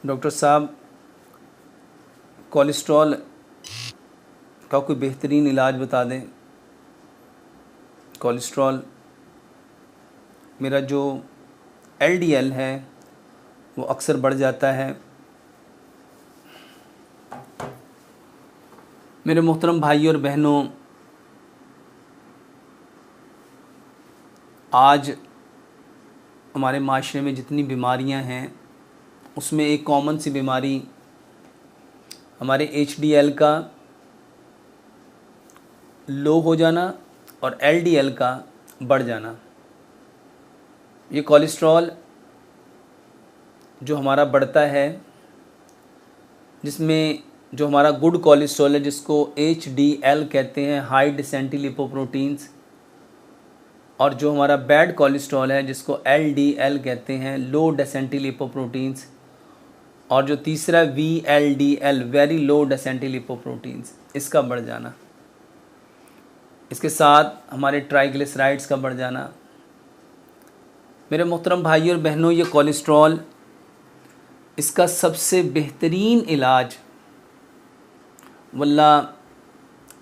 Doctor साहब, cholesterol का कोई बेहतरीन इलाज बता दें। कोलेस्ट्रॉल, मेरा जो एलडीएल है वो अक्सर बढ़ जाता है। मेरे मोहतरम भाई और बहनों, आज हमारे माशरे में जितनी बीमारियां हैं उसमें एक कॉमन सी बीमारी हमारे एचडीएल का लो हो जाना और एलडीएल का बढ़ जाना। ये कोलेस्ट्रॉल जो हमारा बढ़ता है, जिसमें जो हमारा गुड कोलेस्ट्रॉल है जिसको एचडीएल कहते हैं, हाई डेंसिटी लिपोप्रोटीन्स, और जो हमारा बैड कोलेस्ट्रॉल है जिसको एलडीएल कहते हैं, लो डेंसिटी लिपोप्रोटीन्स, और जो तीसरा VLDL, very low density lipoproteins, इसका बढ़ जाना। इसके साथ हमारे ट्राइग्लिसराइड्स का बढ़ जाना। मेरे मोहतरम भाई और बहनों, ये कोलेस्ट्रॉल, इसका सबसे बेहतरीन इलाज वल्लाह,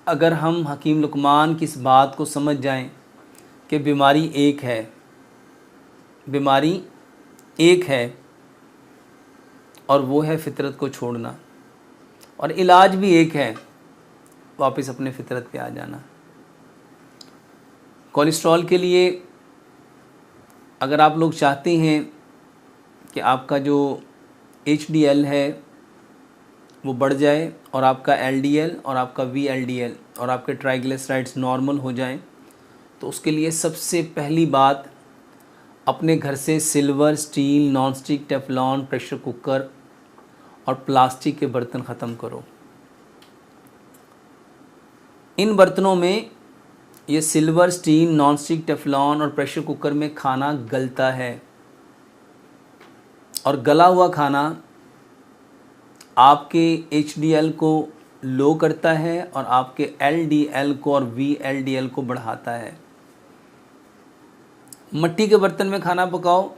अगर हम हकीम लुकमान की इस बात को समझ जाएं कि बीमारी एक है, बीमारी एक है और वो है फितरत को छोड़ना, और इलाज भी एक है, वापस अपने फितरत पे आ जाना। कोलेस्ट्रॉल के लिए अगर आप लोग चाहते हैं कि आपका जो एचडीएल है वो बढ़ जाए और आपका एलडीएल और आपका वीएलडीएल और आपके ट्राइग्लिसराइड्स नॉर्मल हो जाएं, तो उसके लिए सबसे पहली बात, अपने घर से silver, steel, non stick, Teflon, pressure cooker और प्लास्टिक के बर्तन ख़त्म करो। इन बर्तनों में ये silver, steel, non stick, Teflon और प्रेशर कुकर में खाना गलता है, और गला हुआ खाना आपके एचडीएल को लो करता है और आपके एलडीएल को और वीएलडीएल को बढ़ाता है। मिट्टी के बर्तन में खाना पकाओ।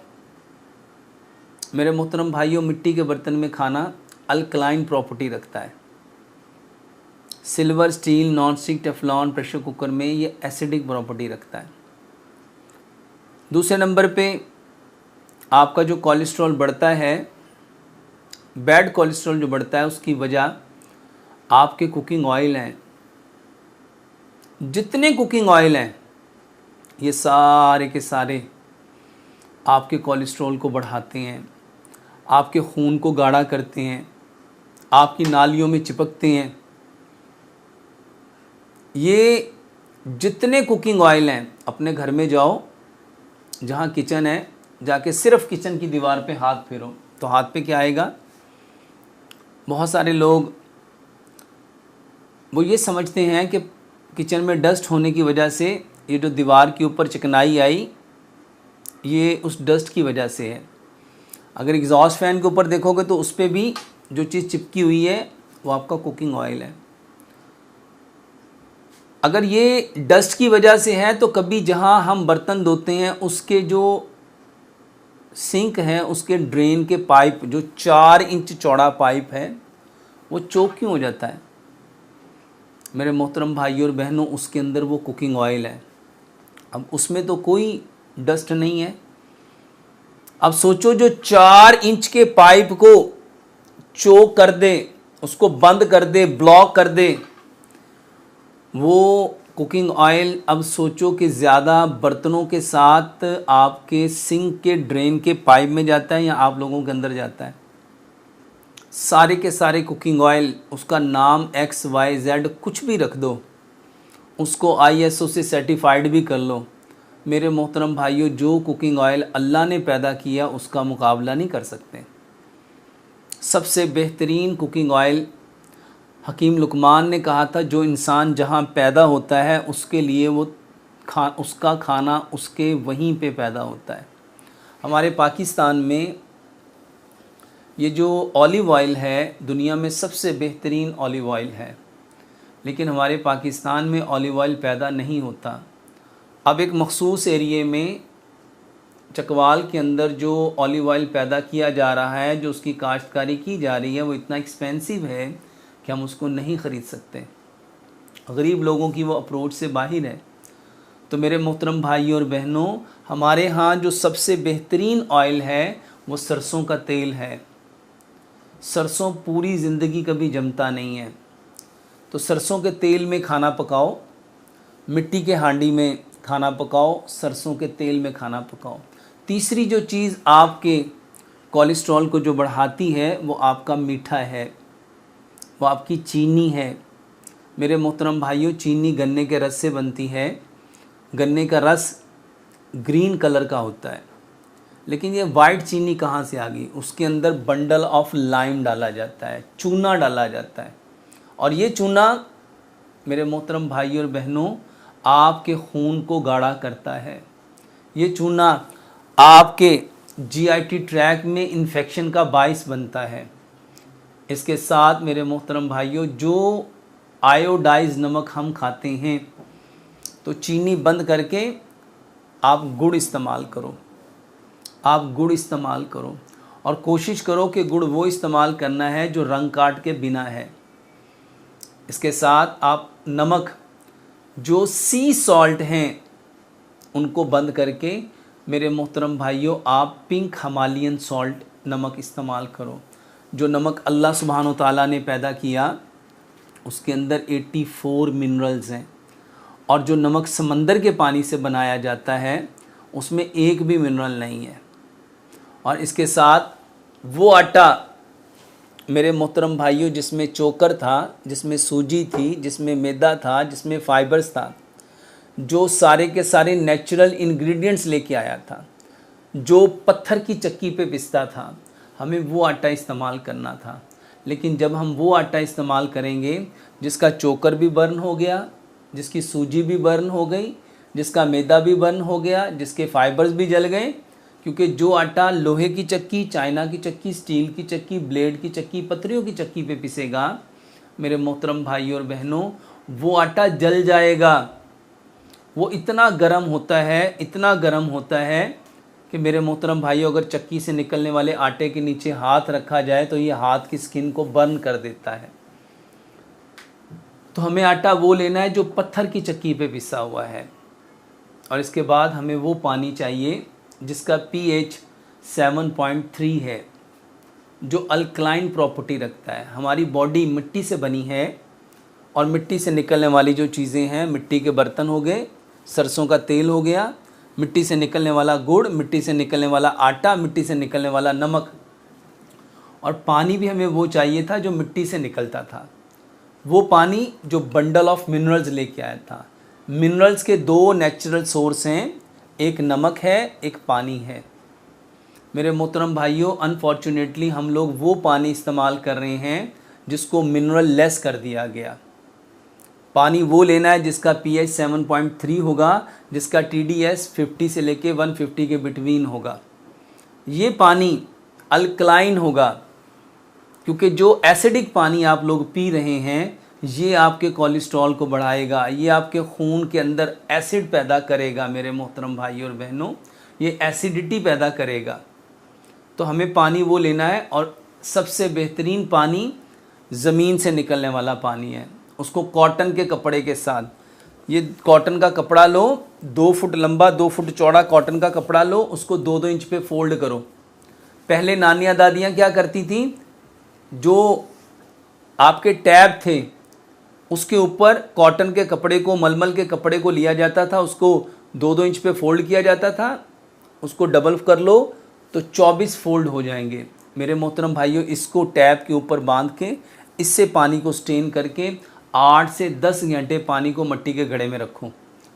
मेरे मोहतरम भाइयों, मिट्टी के बर्तन में खाना अल्कलाइन प्रॉपर्टी रखता है। Silver, steel, non stick, Teflon, pressure cooker में ये एसिडिक प्रॉपर्टी रखता है। दूसरे नंबर पे आपका जो कोलेस्ट्रॉल बढ़ता है, बैड कोलेस्ट्रॉल जो बढ़ता है, उसकी वजह आपके कुकिंग ऑयल हैं। जितने कुकिंग ऑयल हैं ये सारे के सारे आपके कोलेस्ट्रॉल को बढ़ाते हैं, आपके खून को गाढ़ा करते हैं, आपकी नालियों में चिपकते हैं। ये जितने कुकिंग ऑयल हैं, अपने घर में जाओ, जहाँ किचन है, जाके सिर्फ किचन की दीवार पे हाथ फेरो तो हाथ पे क्या आएगा। बहुत सारे लोग वो ये समझते हैं कि किचन में डस्ट होने की वजह से ये जो दीवार के ऊपर चिकनाई आई, ये उस डस्ट की वजह से है। अगर एग्जॉस्ट फैन के ऊपर देखोगे तो उस पर भी जो चीज़ चिपकी हुई है वो आपका कुकिंग ऑयल है। अगर ये डस्ट की वजह से है तो कभी जहाँ हम बर्तन धोते हैं उसके जो सिंक है, उसके ड्रेन के पाइप, जो 4 इंच चौड़ा पाइप है, वो चोक क्यों हो जाता है? मेरे मोहतरम भाइयों और बहनों, उसके अंदर वो कुकिंग ऑयल है। अब उसमें तो कोई डस्ट नहीं है। अब सोचो, जो 4 इंच के पाइप को चोक कर दे, उसको बंद कर दे, ब्लॉक कर दे, वो कुकिंग ऑयल, अब सोचो कि ज़्यादा बर्तनों के साथ आपके सिंक के ड्रेन के पाइप में जाता है या आप लोगों के अंदर जाता है। सारे के सारे कुकिंग ऑयल, उसका नाम XYZ कुछ भी रख दो, उसको ISO से सर्टिफाइड भी कर लो, मेरे मोहतरम भाइयों, जो कुकिंग ऑयल अल्लाह ने पैदा किया उसका मुकाबला नहीं कर सकते। सबसे बेहतरीन कुकिंग ऑयल हकीम लुकमान ने कहा था, जो इंसान जहाँ पैदा होता है उसके लिए वो उसका खाना उसके वहीं पे पैदा होता है। हमारे पाकिस्तान में ये जो ऑलिव ऑयल है, दुनिया में सबसे बेहतरीन ऑलिव ऑयल है, लेकिन हमारे पाकिस्तान में ऑलिव ऑयल पैदा नहीं होता। अब एक मखसूस एरिए में चकवाल के अंदर जो ऑलिव ऑयल पैदा किया जा रहा है, जो उसकी काश्तकारी की जा रही है, वो इतना एक्सपेंसिव है कि हम उसको नहीं ख़रीद सकते। गरीब लोगों की वो अप्रोच से बाहर है। तो मेरे मोहतरम भाइयों और बहनों, हमारे यहाँ जो सबसे बेहतरीन ऑयल है वो सरसों का तेल है। सरसों पूरी ज़िंदगी कभी जमता नहीं है। तो सरसों के तेल में खाना पकाओ, मिट्टी के हांडी में खाना पकाओ, सरसों के तेल में खाना पकाओ। तीसरी जो चीज़ आपके कोलेस्ट्रॉल को जो बढ़ाती है वो आपका मीठा है, वो आपकी चीनी है। मेरे मोहतरम भाइयों, चीनी गन्ने के रस से बनती है। गन्ने का रस ग्रीन कलर का होता है, लेकिन ये वाइट चीनी कहाँ से आ गई? उसके अंदर बंडल ऑफ लाइम डाला जाता है, चूना डाला जाता है। और ये चूना मेरे मोहतरम भाइयों और बहनों आपके खून को गाढ़ा करता है। ये चूना आपके जीआईटी ट्रैक में इन्फेक्शन का बाइस बनता है। इसके साथ मेरे मोहतरम भाइयों, जो आयोडाइज नमक हम खाते हैं, तो चीनी बंद करके आप गुड़ इस्तेमाल करो। आप गुड़ इस्तेमाल करो और कोशिश करो कि गुड़ वो इस्तेमाल करना है जो रंग काट के बिना है। इसके साथ आप नमक, जो सी सॉल्ट हैं, उनको बंद करके मेरे मोहतरम भाइयों आप पिंक हिमालयन सॉल्ट नमक इस्तेमाल करो। जो नमक अल्लाह सुब्हानो ताला ने पैदा किया उसके अंदर 84 मिनरल्स हैं, और जो नमक समंदर के पानी से बनाया जाता है उसमें एक भी मिनरल नहीं है। और इसके साथ वो आटा मेरे मोहतरम भाइयों जिसमें चोकर था, जिसमें सूजी थी, जिसमें मैदा था, जिसमें फाइबर्स था, जो सारे के सारे नेचुरल इंग्रेडिएंट्स लेके आया था, जो पत्थर की चक्की पे पिसता था, हमें वो आटा इस्तेमाल करना था। लेकिन जब हम वो आटा इस्तेमाल करेंगे जिसका चोकर भी बर्न हो गया, जिसकी सूजी भी बर्न हो गई, जिसका मैदा भी बर्न हो गया, जिसके फाइबर्स भी जल गए, क्योंकि जो आटा लोहे की चक्की, चाइना की चक्की, स्टील की चक्की, ब्लेड की चक्की, पत्थरों की चक्की पे पिसेगा, मेरे मोहतरम भाइयों और बहनों, वो आटा जल जाएगा। वो इतना गर्म होता है, इतना गर्म होता है कि मेरे मोहतरम भाइयों, अगर चक्की से निकलने वाले आटे के नीचे हाथ रखा जाए तो ये हाथ की स्किन को बर्न कर देता है। तो हमें आटा वो लेना है जो पत्थर की चक्की पे पिसा हुआ है। और इसके बाद हमें वो पानी चाहिए जिसका pH 7.3 है, जो अल्कलाइन प्रॉपर्टी रखता है। हमारी बॉडी मिट्टी से बनी है और मिट्टी से निकलने वाली जो चीज़ें हैं, मिट्टी के बर्तन हो गए, सरसों का तेल हो गया, मिट्टी से निकलने वाला गुड़, मिट्टी से निकलने वाला आटा, मिट्टी से निकलने वाला नमक, और पानी भी हमें वो चाहिए था जो मिट्टी से निकलता था। वो पानी जो बंडल ऑफ मिनरल्स लेके आया था। मिनरल्स के दो नेचुरल सोर्स हैं, एक नमक है, एक पानी है। मेरे मोहतरम भाइयों, अनफॉर्चुनेटली हम लोग वो पानी इस्तेमाल कर रहे हैं जिसको मिनरल लेस कर दिया गया। पानी वो लेना है जिसका pH 7.3 होगा, जिसका TDS 50 से लेके 150 के बिटवीन होगा। ये पानी अल्कलाइन होगा, क्योंकि जो एसिडिक पानी आप लोग पी रहे हैं ये आपके कोलेस्ट्रॉल को बढ़ाएगा, ये आपके खून के अंदर एसिड पैदा करेगा। मेरे मोहतरम भाइयों और बहनों, ये एसिडिटी पैदा करेगा। तो हमें पानी वो लेना है, और सबसे बेहतरीन पानी ज़मीन से निकलने वाला पानी है। उसको कॉटन के कपड़े के साथ, ये कॉटन का कपड़ा लो, 2 फुट लंबा 2 फुट चौड़ा कॉटन का कपड़ा लो, उसको 2-2 इंच पे फोल्ड करो। पहले नानियाँ दादियाँ क्या करती थी, जो आपके टैब थे उसके ऊपर कॉटन के कपड़े को, मलमल के कपड़े को लिया जाता था, उसको 2-2 इंच पे फोल्ड किया जाता था, उसको डबल कर लो तो 24 फोल्ड हो जाएंगे। मेरे मोहतरम भाइयों, इसको टैब के ऊपर बांध के इससे पानी को स्टेन करके 8 से 10 घंटे पानी को मिट्टी के घड़े में रखो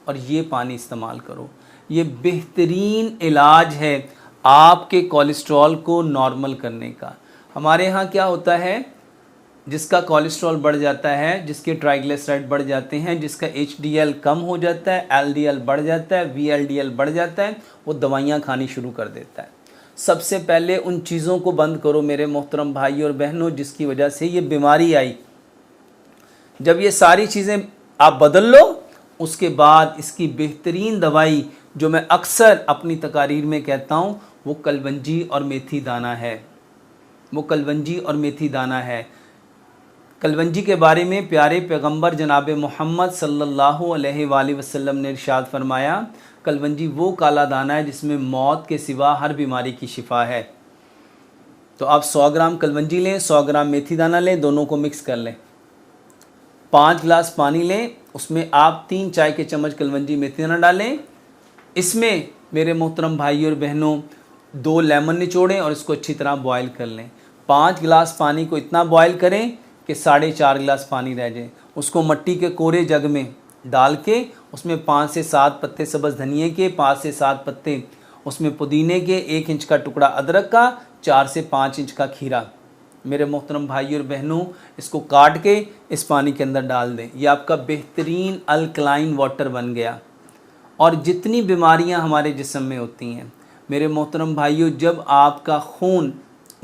और ये पानी इस्तेमाल करो। ये बेहतरीन इलाज है आपके कोलेस्ट्रॉल को नॉर्मल करने का। हमारे यहाँ क्या होता है, जिसका कोलेस्ट्रॉल बढ़ जाता है, जिसके ट्राइग्लिसराइड बढ़ जाते हैं, जिसका HDL कम हो जाता है, LDL बढ़ जाता है, VLDL बढ़ जाता है, वो दवाइयाँ खानी शुरू कर देता है। सबसे पहले उन चीज़ों को बंद करो मेरे मोहतरम भाई और बहनों जिसकी वजह से ये बीमारी आई। जब ये सारी चीज़ें आप बदल लो, उसके बाद इसकी बेहतरीन दवाई जो मैं अक्सर अपनी तकारीर में कहता हूँ वो कलवंजी और मेथी दाना है, वो कलवंजी और मेथी दाना है। कलवंजी के बारे में प्यारे पैगंबर जनाब मोहम्मद सल्लल्लाहु अलैहि वसल्लम ने इरशाद फरमाया, कलवंजी वो काला दाना है जिसमें मौत के सिवा हर बीमारी की शिफा है। तो आप 100 ग्राम कलवंजी लें, 100 ग्राम मेथी दाना लें, दोनों को मिक्स कर लें। 5 गिलास पानी लें, उसमें आप 3 चाय के चम्मच कलवंजी मेथी दाना डालें। इसमें मेरे मोहतरम भाई और बहनों 2 लेमन निचोड़ें और इसको अच्छी तरह बॉयल कर लें। 5 गिलास पानी को इतना बॉयल करें कि 4.5 गिलास पानी रह जाए। उसको मट्टी के कोरे जग में डाल के उसमें 5 से 7 पत्ते सब्ज़ धनिए के, 5 से 7 पत्ते उसमें पुदीने के, 1 इंच का टुकड़ा अदरक का, 4 से 5 इंच का खीरा। मेरे मोहतरम भाई और बहनों इसको काट के इस पानी के अंदर डाल दें। ये आपका बेहतरीन अल्कलाइन वाटर बन गया। और जितनी बीमारियां हमारे जिस्म में होती हैं मेरे मोहतरम भाइयों, जब आपका खून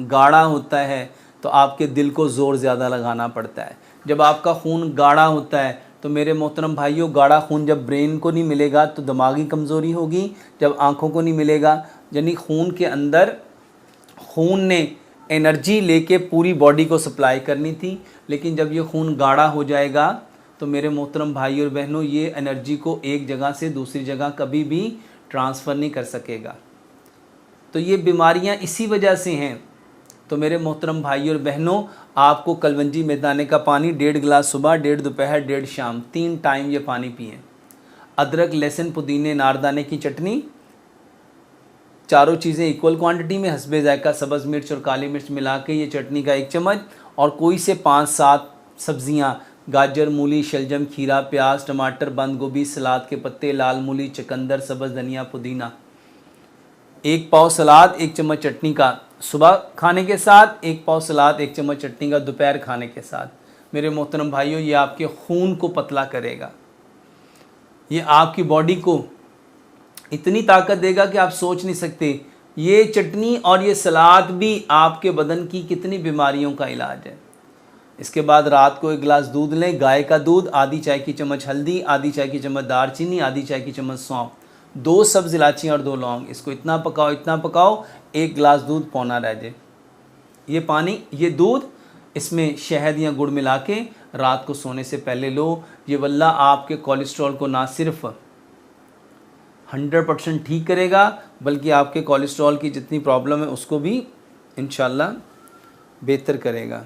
गाढ़ा होता है तो आपके दिल को ज़ोर ज़्यादा लगाना पड़ता है। जब आपका खून गाढ़ा होता है तो मेरे मोहतरम भाइयों, गाढ़ा खून जब ब्रेन को नहीं मिलेगा तो दिमागी कमज़ोरी होगी, जब आँखों को नहीं मिलेगा, यानी खून के अंदर खून ने एनर्जी लेके पूरी बॉडी को सप्लाई करनी थी, लेकिन जब ये खून गाढ़ा हो जाएगा तो मेरे मोहतरम भाई और बहनों ये एनर्जी को एक जगह से दूसरी जगह कभी भी ट्रांसफ़र नहीं कर सकेगा। तो ये बीमारियां इसी वजह से हैं। तो मेरे मोहतरम भाई और बहनों, आपको कलवंजी मेदाने का पानी 1.5 गिलास सुबह, 1.5 दोपहर, 1.5 शाम, 3 टाइम ये पानी पिएं। अदरक, लहसुन, पुदीने, नारदाने की चटनी, चारों चीज़ें इक्वल क्वांटिटी में हस्बे जायका सब्ज़ मिर्च और काली मिर्च मिला के ये चटनी का 1 चम्मच, और कोई से 5-7 सब्ज़ियाँ, गाजर, मूली, शलजम, खीरा, प्याज, टमाटर, बंद गोभी, सलाद के पत्ते, लाल मूली, चुकंदर, सब्ज़ धनिया, पुदीना, 1 पाव सलाद, 1 चम्मच चटनी का सुबह खाने के साथ, 1 पाव सलाद, 1 चम्मच चटनी का दोपहर खाने के साथ। मेरे मोहतरम भाइयों, ये आपके खून को पतला करेगा, ये आपकी बॉडी को इतनी ताकत देगा कि आप सोच नहीं सकते। ये चटनी और ये सलाद भी आपके बदन की कितनी बीमारियों का इलाज है। इसके बाद रात को 1 गिलास दूध लें, गाय का दूध, आधी चाय की चम्मच हल्दी, आधी चाय की चम्मच दालचीनी, आधी चाय की चम्मच सौंफ, 2 सब्ज़ इलायची और 2 लौंग। इसको इतना पकाओ, इतना पकाओ, 1 गिलास दूध पौना रह जाए। ये पानी, ये दूध, इसमें शहद या गुड़ मिला के रात को सोने से पहले लो। ये वल्लाह आपके कोलेस्ट्रॉल को ना सिर्फ 100% ठीक करेगा, बल्कि आपके कोलेस्ट्रॉल की जितनी प्रॉब्लम है उसको भी इंशाल्लाह बेहतर करेगा।